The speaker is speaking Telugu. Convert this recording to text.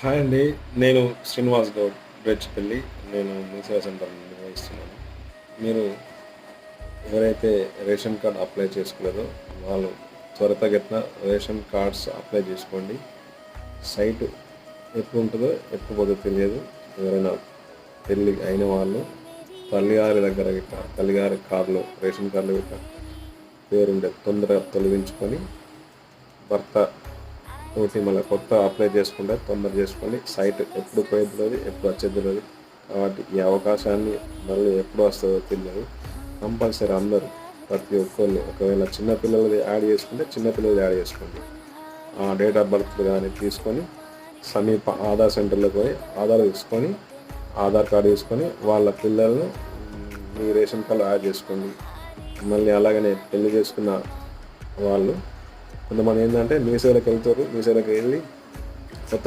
హాయ్ అండి. నేను శ్రీనివాస్ గౌడ్ బెచ్చుపల్లి. నేను మీ సేవా సెంటర్ నిర్వహిస్తున్నాను. మీరు ఎవరైతే రేషన్ కార్డ్ అప్లై చేసుకోలేదో వాళ్ళు త్వరితగతిన రేషన్ కార్డ్స్ అప్లై చేసుకోండి. సైట్ ఎప్పుడు ఉంటుందో ఎప్పుడు పోతుందో తెలియదు. ఎవరైనా పెళ్ళి అయిన వాళ్ళు తల్లిగారి దగ్గర గిట్ట తల్లిగారి కార్డులో రేషన్ కార్డులో గిట్ట పేరుండే తొందరగా తొలగించుకొని భర్త తోటి మళ్ళీ కొత్త అప్లై చేసుకుంటే తొందర చేసుకోండి. సైట్ ఎప్పుడు పోయేది తెలియదు, ఎప్పుడు వచ్చేది తెలియదు. కాబట్టి ఈ అవకాశాన్ని మళ్ళీ ఎప్పుడు వస్తుందో తెలియదు. కంపల్సరీ అందరూ ప్రతి ఒక్కళ్ళు ఒకవేళ చిన్నపిల్లలది యాడ్ చేసుకుంటే చిన్నపిల్లలది యాడ్ చేసుకోండి. ఆ డేట్ ఆఫ్ బర్త్ కానీ తీసుకొని సమీప ఆధార్ సెంటర్లోకి పోయి ఆధార్ తీసుకొని ఆధార్ కార్డు తీసుకొని వాళ్ళ పిల్లలను మీ రేషన్ కార్డులో యాడ్ చేసుకోండి. మళ్ళీ అలాగనే పెళ్లి చేసుకున్న వాళ్ళు కొంతమంది ఏంటంటే మీ సేవలకు వెళ్తారు. మీ సేవలకు వెళ్ళి కొత్త